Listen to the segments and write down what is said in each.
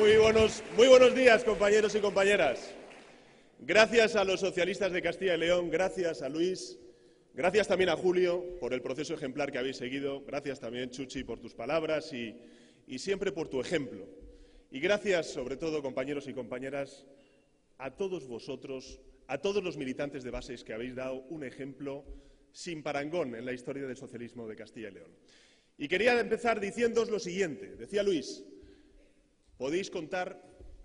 Muy buenos días, compañeros y compañeras. Gracias a los socialistas de Castilla y León, gracias a Luis, gracias también a Julio por el proceso ejemplar que habéis seguido, gracias también, Chuchi, por tus palabras y siempre por tu ejemplo. Y gracias, sobre todo, compañeros y compañeras, a todos vosotros, a todos los militantes de bases que habéis dado un ejemplo sin parangón en la historia del socialismo de Castilla y León. Y quería empezar diciéndoos lo siguiente. Decía Luis, podéis contar,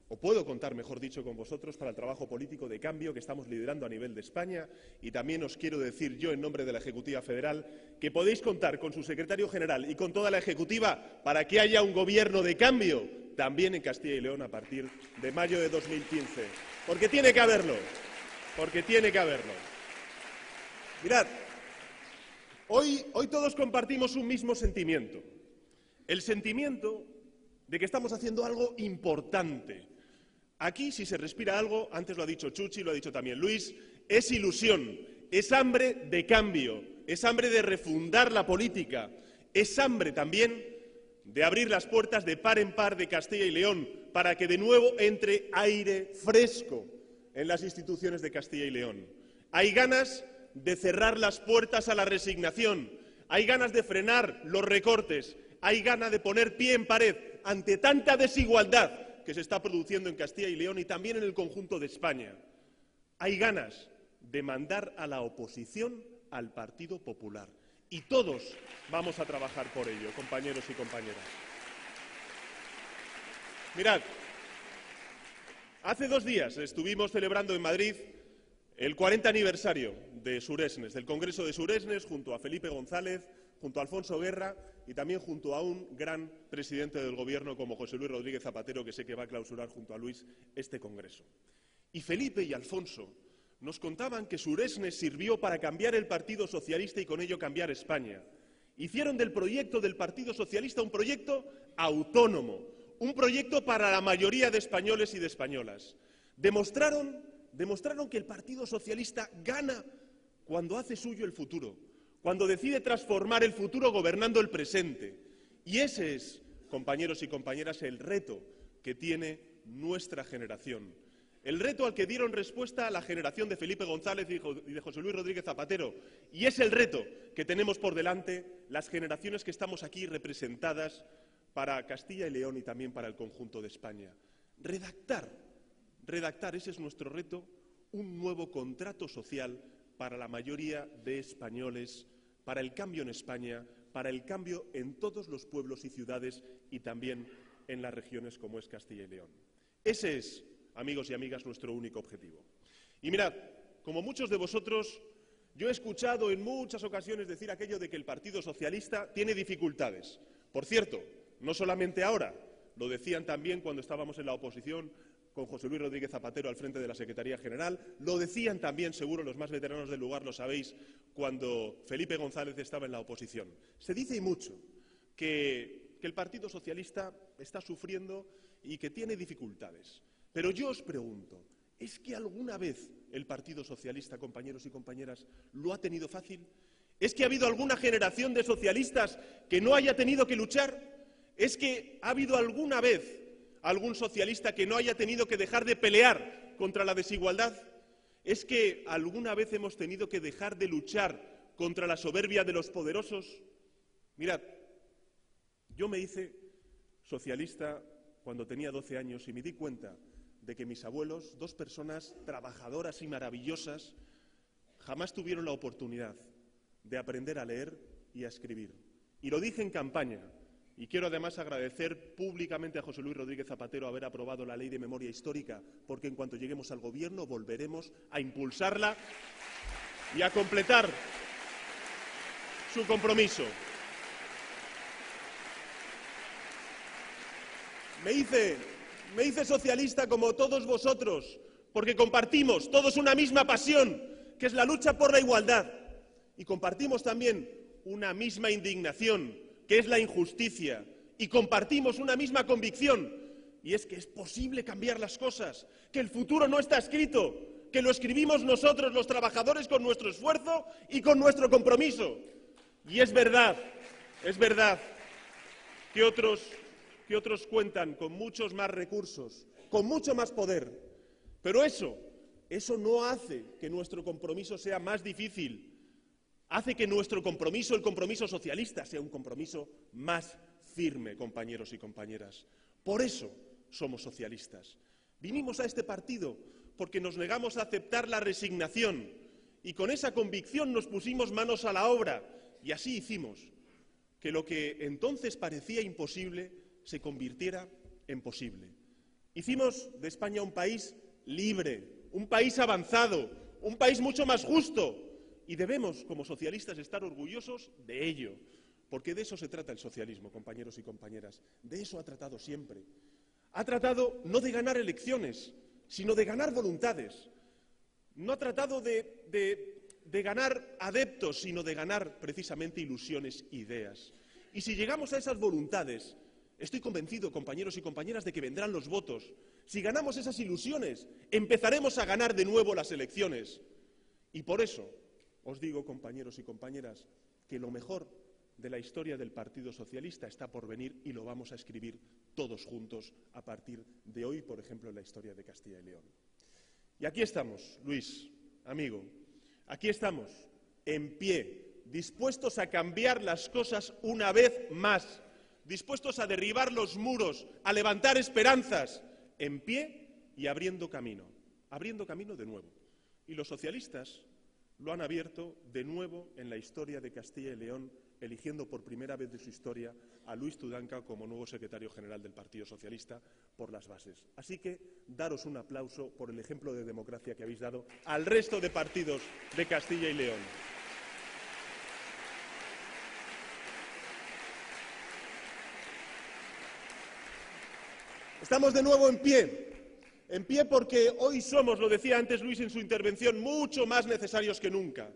o puedo contar, mejor dicho, con vosotros para el trabajo político de cambio que estamos liderando a nivel de España, y también os quiero decir yo, en nombre de la Ejecutiva Federal, que podéis contar con su secretario general y con toda la Ejecutiva para que haya un gobierno de cambio también en Castilla y León a partir de mayo de 2015. Porque tiene que haberlo. Porque tiene que haberlo. Mirad, hoy todos compartimos un mismo sentimiento. El sentimiento de que estamos haciendo algo importante. Aquí, si se respira algo, antes lo ha dicho Chuchi, lo ha dicho también Luis, es ilusión, es hambre de cambio, es hambre de refundar la política, es hambre también de abrir las puertas de par en par de Castilla y León para que de nuevo entre aire fresco en las instituciones de Castilla y León. Hay ganas de cerrar las puertas a la resignación, hay ganas de frenar los recortes, hay ganas de poner pie en pared ante tanta desigualdad que se está produciendo en Castilla y León y también en el conjunto de España. Hay ganas de mandar a la oposición al Partido Popular. Y todos vamos a trabajar por ello, compañeros y compañeras. Mirad, hace 2 días estuvimos celebrando en Madrid el 40 aniversario de Suresnes, del Congreso de Suresnes, junto a Felipe González, junto a Alfonso Guerra y también junto a un gran presidente del Gobierno como José Luis Rodríguez Zapatero, que sé que va a clausurar junto a Luis este Congreso. Y Felipe y Alfonso nos contaban que Suresnes sirvió para cambiar el Partido Socialista y con ello cambiar España. Hicieron del proyecto del Partido Socialista un proyecto autónomo, un proyecto para la mayoría de españoles y de españolas. Demostraron que el Partido Socialista gana cuando hace suyo el futuro, cuando decide transformar el futuro gobernando el presente. Y ese es, compañeros y compañeras, el reto que tiene nuestra generación. El reto al que dieron respuesta a la generación de Felipe González y de José Luis Rodríguez Zapatero. Y es el reto que tenemos por delante las generaciones que estamos aquí representadas para Castilla y León y también para el conjunto de España. Redactar, ese es nuestro reto, un nuevo contrato social para la mayoría de españoles, para el cambio en España, para el cambio en todos los pueblos y ciudades y también en las regiones como es Castilla y León. Ese es, amigos y amigas, nuestro único objetivo. Y mirad, como muchos de vosotros, yo he escuchado en muchas ocasiones decir aquello de que el Partido Socialista tiene dificultades. Por cierto, no solamente ahora, lo decían también cuando estábamos en la oposición con José Luis Rodríguez Zapatero al frente de la Secretaría General, lo decían también, seguro los más veteranos del lugar lo sabéis, cuando Felipe González estaba en la oposición. Se dice y mucho que el Partido Socialista está sufriendo y que tiene dificultades. Pero yo os pregunto, ¿es que alguna vez el Partido Socialista, compañeros y compañeras, lo ha tenido fácil? ¿Es que ha habido alguna generación de socialistas que no haya tenido que luchar? ¿Es que ha habido alguna vez algún socialista que no haya tenido que dejar de pelear contra la desigualdad? ¿Es que alguna vez hemos tenido que dejar de luchar contra la soberbia de los poderosos? Mirad, yo me hice socialista cuando tenía 12 años y me di cuenta de que mis abuelos, 2 personas trabajadoras y maravillosas, jamás tuvieron la oportunidad de aprender a leer y a escribir. Y lo dije en campaña. Y quiero además agradecer públicamente a José Luis Rodríguez Zapatero haber aprobado la Ley de Memoria Histórica, porque en cuanto lleguemos al Gobierno volveremos a impulsarla y a completar su compromiso. Me hice socialista como todos vosotros, porque compartimos todos una misma pasión, que es la lucha por la igualdad, y compartimos también una misma indignación, que es la injusticia, y compartimos una misma convicción, y es que es posible cambiar las cosas, que el futuro no está escrito, que lo escribimos nosotros, los trabajadores, con nuestro esfuerzo y con nuestro compromiso. Y es verdad que otros que otros cuentan con muchos más recursos, con mucho más poder, pero eso no hace que nuestro compromiso sea más difícil, hace que nuestro compromiso, el compromiso socialista, sea un compromiso más firme, compañeros y compañeras. Por eso somos socialistas. Vinimos a este partido porque nos negamos a aceptar la resignación y con esa convicción nos pusimos manos a la obra y así hicimos que lo que entonces parecía imposible se convirtiera en posible. Hicimos de España un país libre, un país avanzado, un país mucho más justo y debemos, como socialistas, estar orgullosos de ello, porque de eso se trata el socialismo, compañeros y compañeras, de eso ha tratado siempre. Ha tratado no de ganar elecciones, sino de ganar voluntades. No ha tratado de ganar adeptos, sino de ganar precisamente ilusiones, ideas. Y si llegamos a esas voluntades, estoy convencido, compañeros y compañeras, de que vendrán los votos. Si ganamos esas ilusiones, empezaremos a ganar de nuevo las elecciones. Y por eso os digo, compañeros y compañeras, que lo mejor de la historia del Partido Socialista está por venir y lo vamos a escribir todos juntos a partir de hoy, por ejemplo, en la historia de Castilla y León. Y aquí estamos, Luis, amigo, aquí estamos, en pie, dispuestos a cambiar las cosas una vez más, dispuestos a derribar los muros, a levantar esperanzas, en pie y abriendo camino de nuevo. Y los socialistas lo han abierto de nuevo en la historia de Castilla y León, eligiendo por primera vez de su historia a Luis Tudanca como nuevo secretario general del Partido Socialista por las bases. Así que daros un aplauso por el ejemplo de democracia que habéis dado al resto de partidos de Castilla y León. Estamos de nuevo en pie porque hoy somos, lo decía antes Luis en su intervención, mucho más necesarios que nunca.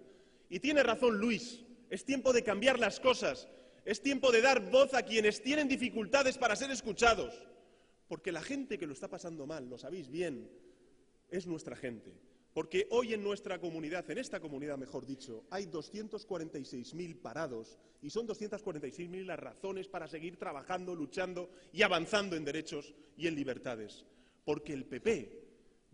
Y tiene razón Luis. Es tiempo de cambiar las cosas, es tiempo de dar voz a quienes tienen dificultades para ser escuchados, porque la gente que lo está pasando mal, lo sabéis bien, es nuestra gente, porque hoy en nuestra comunidad, en esta comunidad mejor dicho, hay 246.000 parados y son 246.000 las razones para seguir trabajando, luchando y avanzando en derechos y en libertades, porque el PP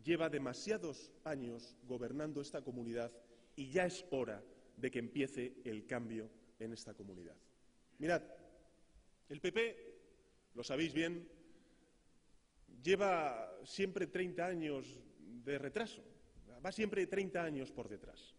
lleva demasiados años gobernando esta comunidad y ya es hora de que empiece el cambio en esta comunidad. Mirad, el PP, lo sabéis bien, lleva siempre 30 años de retraso, va siempre 30 años por detrás.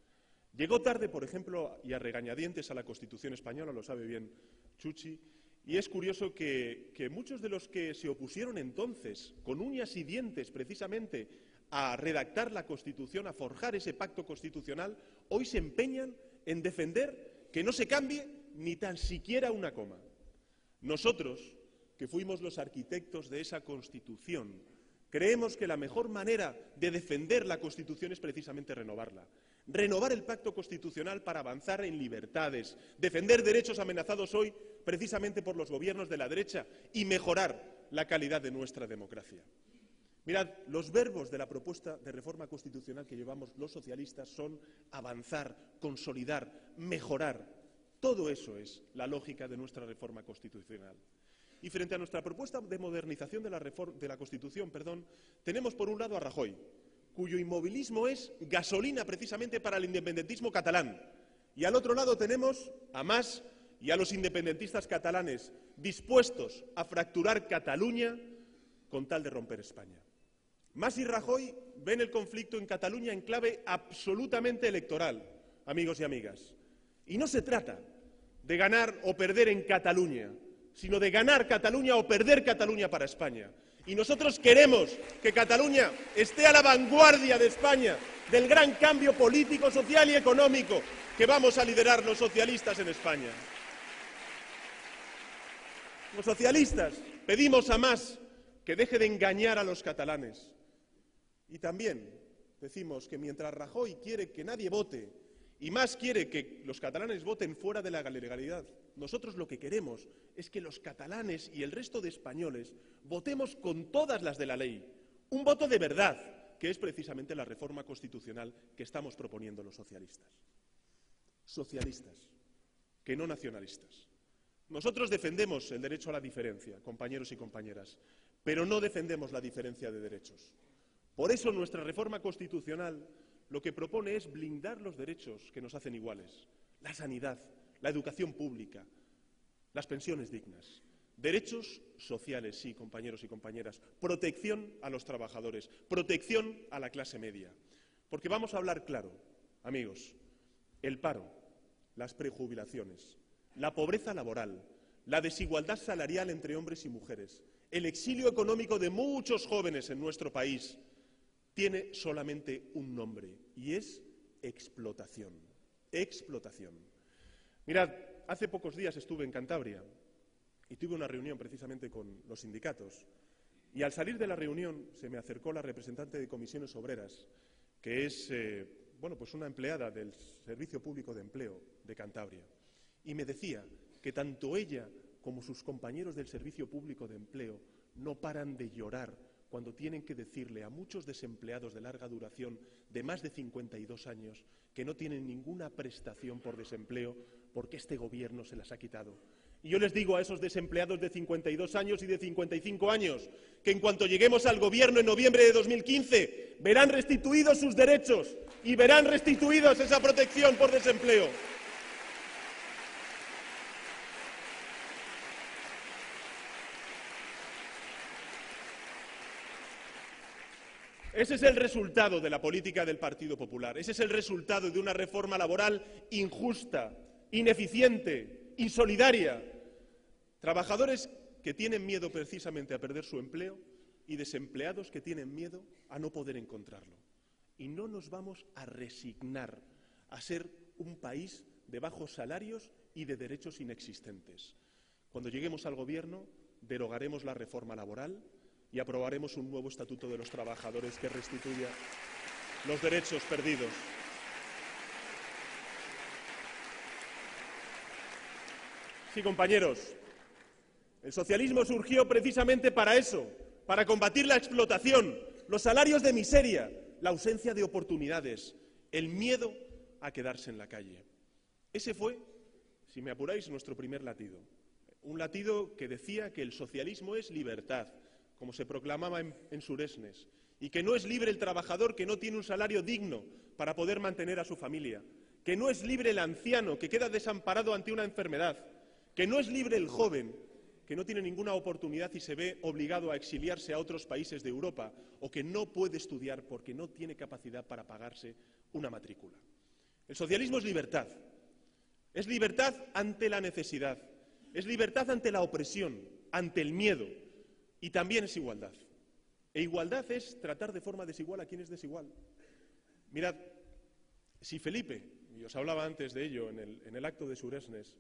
Llegó tarde, por ejemplo, y a regañadientes a la Constitución española, lo sabe bien Chuchi, y es curioso que muchos de los que se opusieron entonces, con uñas y dientes precisamente, a redactar la Constitución, a forjar ese pacto constitucional, hoy se empeñan en defender que no se cambie ni tan siquiera una coma. Nosotros, que fuimos los arquitectos de esa Constitución, creemos que la mejor manera de defender la Constitución es precisamente renovarla. Renovar el pacto constitucional para avanzar en libertades, defender derechos amenazados hoy precisamente por los gobiernos de la derecha y mejorar la calidad de nuestra democracia. Mirad, los verbos de la propuesta de reforma constitucional que llevamos los socialistas son avanzar, consolidar, mejorar. Todo eso es la lógica de nuestra reforma constitucional. Y frente a nuestra propuesta de modernización de la Constitución, tenemos por un lado a Rajoy, cuyo inmovilismo es gasolina precisamente para el independentismo catalán. Y al otro lado tenemos a Mas y a los independentistas catalanes dispuestos a fracturar Cataluña con tal de romper España. Mas y Rajoy ven el conflicto en Cataluña en clave absolutamente electoral, amigos y amigas. Y no se trata de ganar o perder en Cataluña, sino de ganar Cataluña o perder Cataluña para España. Y nosotros queremos que Cataluña esté a la vanguardia de España, del gran cambio político, social y económico que vamos a liderar los socialistas en España. Los socialistas pedimos a Mas que deje de engañar a los catalanes. Y también decimos que mientras Rajoy quiere que nadie vote y Mas quiere que los catalanes voten fuera de la legalidad, nosotros lo que queremos es que los catalanes y el resto de españoles votemos con todas las de la ley. Un voto de verdad, que es precisamente la reforma constitucional que estamos proponiendo los socialistas. Socialistas, que no nacionalistas. Nosotros defendemos el derecho a la diferencia, compañeros y compañeras, pero no defendemos la diferencia de derechos. Por eso nuestra reforma constitucional lo que propone es blindar los derechos que nos hacen iguales: la sanidad, la educación pública, las pensiones dignas. Derechos sociales, sí, compañeros y compañeras. Protección a los trabajadores, protección a la clase media. Porque vamos a hablar claro, amigos: el paro, las prejubilaciones, la pobreza laboral, la desigualdad salarial entre hombres y mujeres, el exilio económico de muchos jóvenes en nuestro país, tiene solamente un nombre, y es explotación. Explotación. Mirad, hace pocos días estuve en Cantabria y tuve una reunión precisamente con los sindicatos. Y al salir de la reunión se me acercó la representante de Comisiones Obreras, que es pues una empleada del Servicio Público de Empleo de Cantabria. Y me decía que tanto ella como sus compañeros del Servicio Público de Empleo no paran de llorar cuando tienen que decirle a muchos desempleados de larga duración de más de 52 años que no tienen ninguna prestación por desempleo porque este gobierno se las ha quitado. Y yo les digo a esos desempleados de 52 años y de 55 años que en cuanto lleguemos al gobierno en noviembre de 2015 verán restituidos sus derechos y verán restituidos esa protección por desempleo. Ese es el resultado de la política del Partido Popular. Ese es el resultado de una reforma laboral injusta, ineficiente, insolidaria. Trabajadores que tienen miedo precisamente a perder su empleo y desempleados que tienen miedo a no poder encontrarlo. Y no nos vamos a resignar a ser un país de bajos salarios y de derechos inexistentes. Cuando lleguemos al gobierno, derogaremos la reforma laboral y aprobaremos un nuevo estatuto de los trabajadores que restituya los derechos perdidos. Sí, compañeros, el socialismo surgió precisamente para eso, para combatir la explotación, los salarios de miseria, la ausencia de oportunidades, el miedo a quedarse en la calle. Ese fue, si me apuráis, nuestro primer latido. Un latido que decía que el socialismo es libertad, como se proclamaba en Suresnes, y que no es libre el trabajador que no tiene un salario digno para poder mantener a su familia, que no es libre el anciano que queda desamparado ante una enfermedad, que no es libre el joven que no tiene ninguna oportunidad y se ve obligado a exiliarse a otros países de Europa, o que no puede estudiar porque no tiene capacidad para pagarse una matrícula. El socialismo es libertad ante la necesidad, es libertad ante la opresión, ante el miedo. Y también es igualdad. E igualdad es tratar de forma desigual a quien es desigual. Mirad, si Felipe, y os hablaba antes de ello en el acto de Suresnes,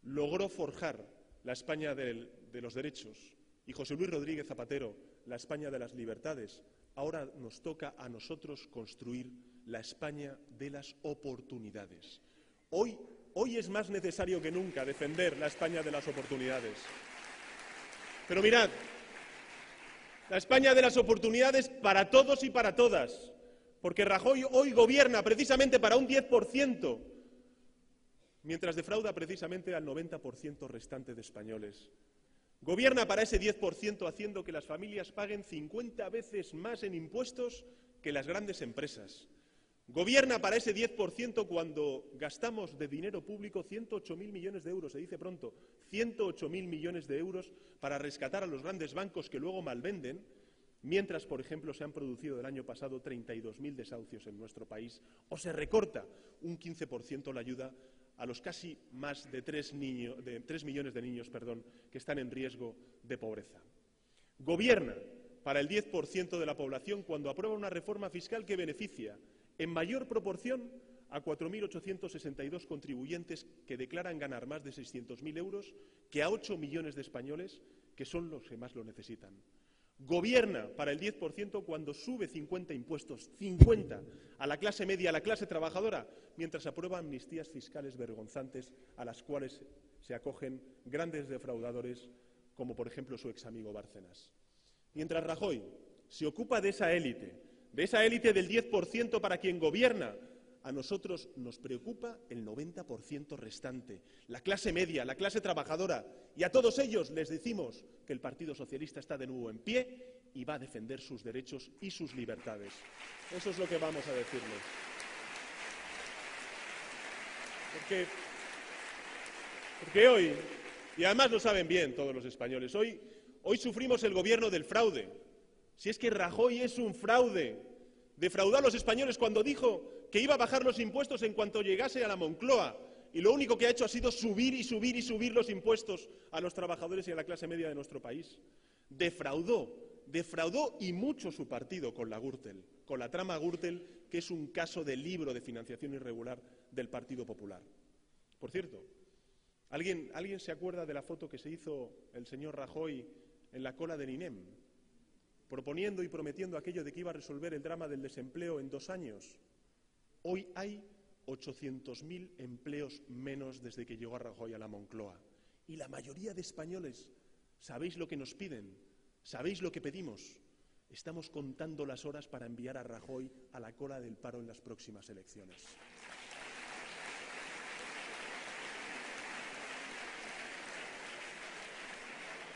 logró forjar la España de los derechos y José Luis Rodríguez Zapatero la España de las libertades, ahora nos toca a nosotros construir la España de las oportunidades. Hoy es más necesario que nunca defender la España de las oportunidades. Pero mirad, la España de las oportunidades para todos y para todas, porque Rajoy hoy gobierna precisamente para un 10%, mientras defrauda precisamente al 90% restante de españoles. Gobierna para ese 10% haciendo que las familias paguen 50 veces más en impuestos que las grandes empresas. Gobierna para ese 10% cuando gastamos de dinero público 108.000 millones de euros, se dice pronto, 108.000 millones de euros para rescatar a los grandes bancos que luego malvenden, mientras, por ejemplo, se han producido el año pasado 32.000 desahucios en nuestro país, o se recorta un 15% la ayuda a los casi más de 3 millones de niños que están en riesgo de pobreza. Gobierna para el 10% de la población cuando aprueba una reforma fiscal que beneficia en mayor proporción a 4.862 contribuyentes que declaran ganar más de 600.000 euros que a 8 millones de españoles que son los que más lo necesitan. Gobierna para el 10% cuando sube 50 impuestos, 50, a la clase media, a la clase trabajadora, mientras aprueba amnistías fiscales vergonzantes a las cuales se acogen grandes defraudadores como, por ejemplo, su ex amigo Bárcenas. Mientras Rajoy se ocupa de esa élite del 10% para quien gobierna, A nosotros nos preocupa el 90% restante, la clase media, la clase trabajadora, y a todos ellos les decimos que el Partido Socialista está de nuevo en pie y va a defender sus derechos y sus libertades. Eso es lo que vamos a decirles. Porque hoy, y además lo saben bien todos los españoles, hoy sufrimos el gobierno del fraude. Si es que Rajoy es un fraude, defraudó a los españoles cuando dijo que iba a bajar los impuestos en cuanto llegase a la Moncloa, y lo único que ha hecho ha sido subir y subir y subir los impuestos a los trabajadores y a la clase media de nuestro país. Defraudó y mucho su partido con la Gürtel, con la trama Gürtel, que es un caso de libro de financiación irregular del Partido Popular. Por cierto, ¿alguien se acuerda de la foto que se hizo el señor Rajoy en la cola del INEM, proponiendo y prometiendo aquello de que iba a resolver el drama del desempleo en 2 años? Hoy hay 800.000 empleos menos desde que llegó Rajoy a la Moncloa. Y la mayoría de españoles, ¿sabéis lo que nos piden? ¿Sabéis lo que pedimos? Estamos contando las horas para enviar a Rajoy a la cola del paro en las próximas elecciones.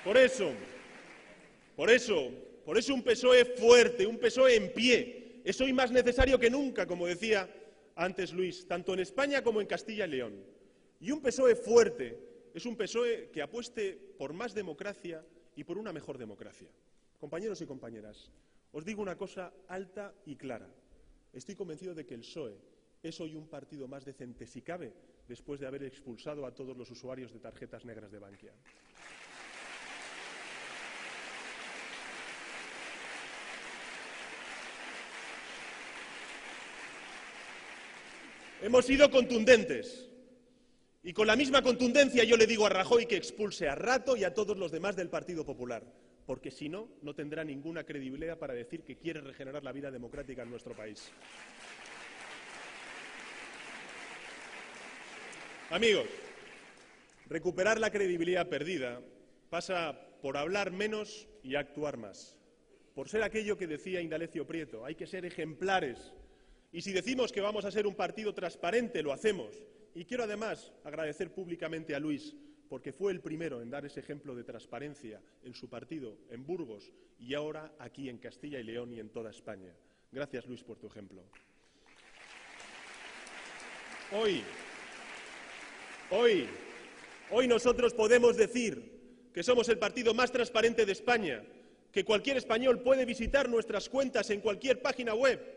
Por eso un PSOE fuerte, un PSOE en pie, es hoy más necesario que nunca, como decía antes Luis, tanto en España como en Castilla y León. Y un PSOE fuerte es un PSOE que apueste por más democracia y por una mejor democracia. Compañeros y compañeras, os digo una cosa alta y clara. Estoy convencido de que el PSOE es hoy un partido más decente, si cabe, después de haber expulsado a todos los usuarios de tarjetas negras de Bankia. Hemos sido contundentes y con la misma contundencia yo le digo a Rajoy que expulse a Rato y a todos los demás del Partido Popular, porque si no, no tendrá ninguna credibilidad para decir que quiere regenerar la vida democrática en nuestro país. Amigos, recuperar la credibilidad perdida pasa por hablar menos y actuar más, por ser aquello que decía Indalecio Prieto, hay que ser ejemplares. Y si decimos que vamos a ser un partido transparente, lo hacemos. Y quiero además agradecer públicamente a Luis, porque fue el primero en dar ese ejemplo de transparencia en su partido, en Burgos, y ahora aquí en Castilla y León y en toda España. Gracias, Luis, por tu ejemplo. Hoy nosotros podemos decir que somos el partido más transparente de España, que cualquier español puede visitar nuestras cuentas en cualquier página web,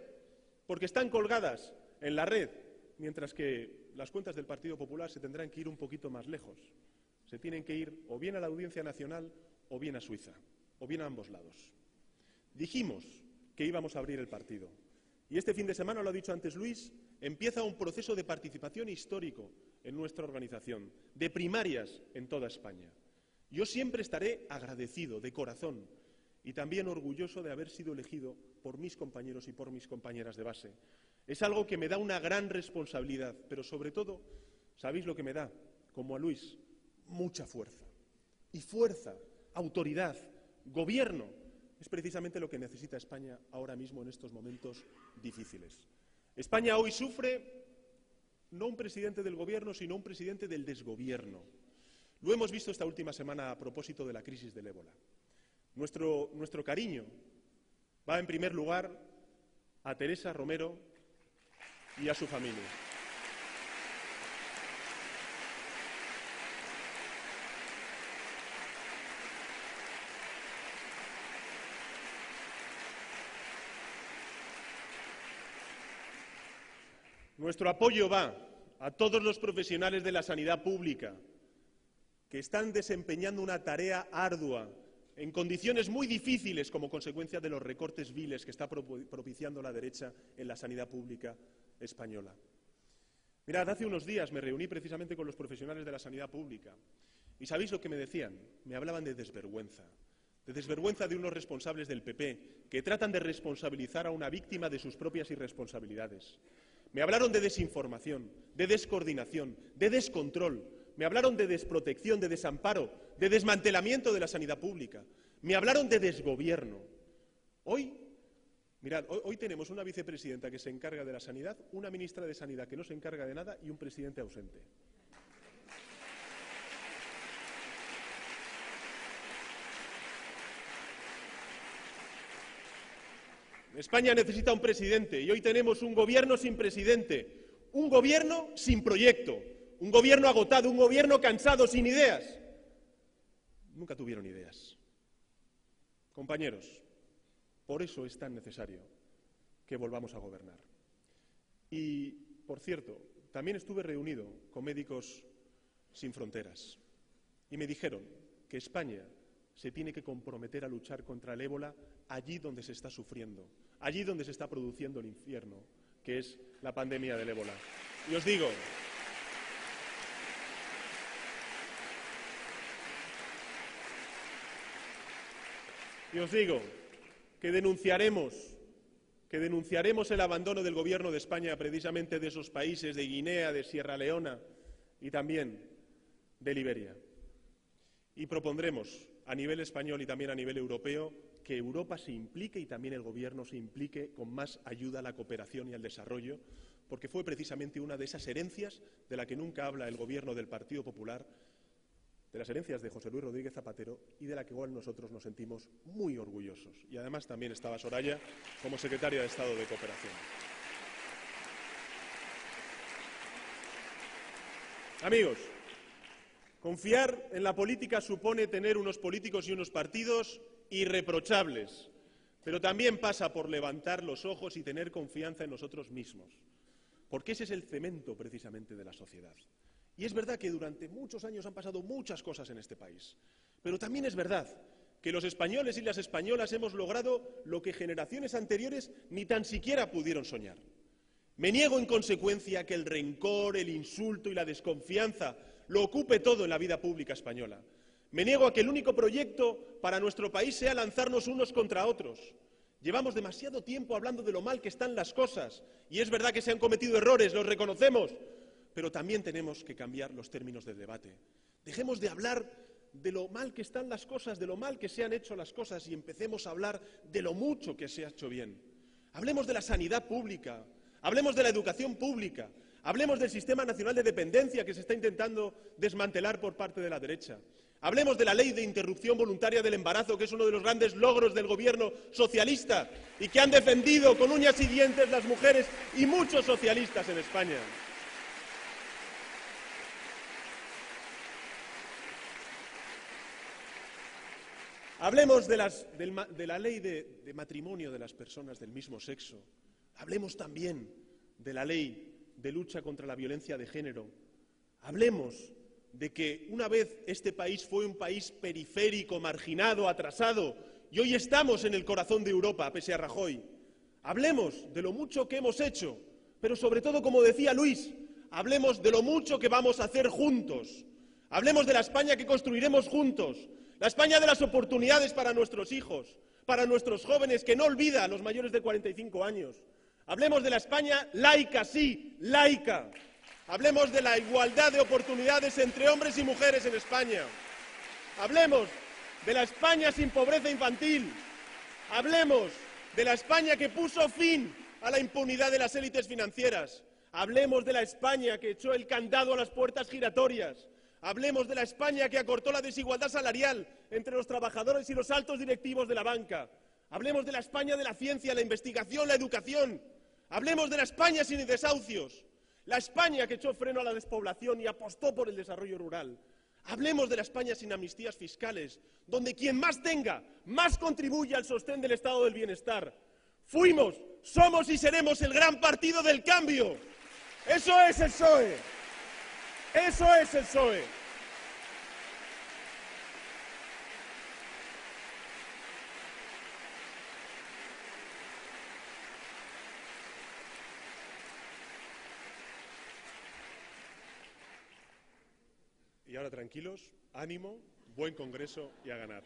porque están colgadas en la red, mientras que las cuentas del Partido Popular se tendrán que ir un poquito más lejos. Se tienen que ir o bien a la Audiencia Nacional o bien a Suiza, o bien a ambos lados. Dijimos que íbamos a abrir el partido. Y este fin de semana, lo ha dicho antes Luis, empieza un proceso de participación histórico en nuestra organización, de primarias en toda España. Yo siempre estaré agradecido, de corazón, y también orgulloso de haber sido elegido por mis compañeros y por mis compañeras de base. Es algo que me da una gran responsabilidad, pero sobre todo, ¿sabéis lo que me da? Como a Luis, mucha fuerza. Y fuerza, autoridad, gobierno, es precisamente lo que necesita España ahora mismo en estos momentos difíciles. España hoy sufre no un presidente del gobierno, sino un presidente del desgobierno. Lo hemos visto esta última semana a propósito de la crisis del ébola. Nuestro cariño va en primer lugar a Teresa Romero y a su familia. Nuestro apoyo va a todos los profesionales de la sanidad pública que están desempeñando una tarea ardua en condiciones muy difíciles como consecuencia de los recortes viles que está propiciando la derecha en la sanidad pública española. Mirad, hace unos días me reuní precisamente con los profesionales de la sanidad pública y ¿sabéis lo que me decían? Me hablaban de desvergüenza de unos responsables del PP que tratan de responsabilizar a una víctima de sus propias irresponsabilidades. Me hablaron de desinformación, de descoordinación, de descontrol. Me hablaron de desprotección, de desamparo, de desmantelamiento de la sanidad pública. Me hablaron de desgobierno. Hoy Mirad, hoy tenemos una vicepresidenta que se encarga de la sanidad, una ministra de Sanidad que no se encarga de nada y un presidente ausente. España necesita un presidente y hoy tenemos un gobierno sin presidente, un gobierno sin proyecto, un gobierno agotado, un gobierno cansado, sin ideas. Nunca tuvieron ideas. Compañeros, por eso es tan necesario que volvamos a gobernar. Y, por cierto, también estuve reunido con Médicos Sin Fronteras y me dijeron que España se tiene que comprometer a luchar contra el ébola allí donde se está sufriendo, allí donde se está produciendo el infierno, que es la pandemia del ébola. Y os digo, que denunciaremos el abandono del Gobierno de España precisamente de esos países, de Guinea, de Sierra Leona y también de Liberia. Y propondremos a nivel español y también a nivel europeo que Europa se implique y también el Gobierno se implique con más ayuda a la cooperación y al desarrollo, porque fue precisamente una de esas herencias de la que nunca habla el Gobierno del Partido Popular, de las herencias de José Luis Rodríguez Zapatero y de la que igual nosotros nos sentimos muy orgullosos. Y además también estaba Soraya como secretaria de Estado de Cooperación. Amigos, confiar en la política supone tener unos políticos y unos partidos irreprochables, pero también pasa por levantar los ojos y tener confianza en nosotros mismos, porque ese es el cemento precisamente de la sociedad. Y es verdad que durante muchos años han pasado muchas cosas en este país, pero también es verdad que los españoles y las españolas hemos logrado lo que generaciones anteriores ni tan siquiera pudieron soñar. Me niego en consecuencia a que el rencor, el insulto y la desconfianza lo ocupe todo en la vida pública española. Me niego a que el único proyecto para nuestro país sea lanzarnos unos contra otros. Llevamos demasiado tiempo hablando de lo mal que están las cosas, y es verdad que se han cometido errores, los reconocemos, pero también tenemos que cambiar los términos del debate. Dejemos de hablar de lo mal que están las cosas, de lo mal que se han hecho las cosas, y empecemos a hablar de lo mucho que se ha hecho bien. Hablemos de la sanidad pública, hablemos de la educación pública, hablemos del Sistema Nacional de Dependencia que se está intentando desmantelar por parte de la derecha. Hablemos de la ley de interrupción voluntaria del embarazo, que es uno de los grandes logros del gobierno socialista y que han defendido con uñas y dientes las mujeres y muchos socialistas en España. Hablemos de la ley de matrimonio de las personas del mismo sexo. Hablemos también de la ley de lucha contra la violencia de género. Hablemos de que una vez este país fue un país periférico, marginado, atrasado, y hoy estamos en el corazón de Europa, pese a Rajoy. Hablemos de lo mucho que hemos hecho, pero sobre todo, como decía Luis, hablemos de lo mucho que vamos a hacer juntos. Hablemos de la España que construiremos juntos, la España de las oportunidades para nuestros hijos, para nuestros jóvenes, que no olvida a los mayores de 45 años. Hablemos de la España laica, sí, laica. Hablemos de la igualdad de oportunidades entre hombres y mujeres en España. Hablemos de la España sin pobreza infantil. Hablemos de la España que puso fin a la impunidad de las élites financieras. Hablemos de la España que echó el candado a las puertas giratorias. Hablemos de la España que acortó la desigualdad salarial entre los trabajadores y los altos directivos de la banca. Hablemos de la España de la ciencia, la investigación, la educación. Hablemos de la España sin desahucios. La España que echó freno a la despoblación y apostó por el desarrollo rural. Hablemos de la España sin amnistías fiscales, donde quien más tenga, más contribuye al sostén del estado del bienestar. Fuimos, somos y seremos el gran partido del cambio. Eso es el PSOE. Eso es el PSOE. Y ahora tranquilos, ánimo, buen congreso y a ganar.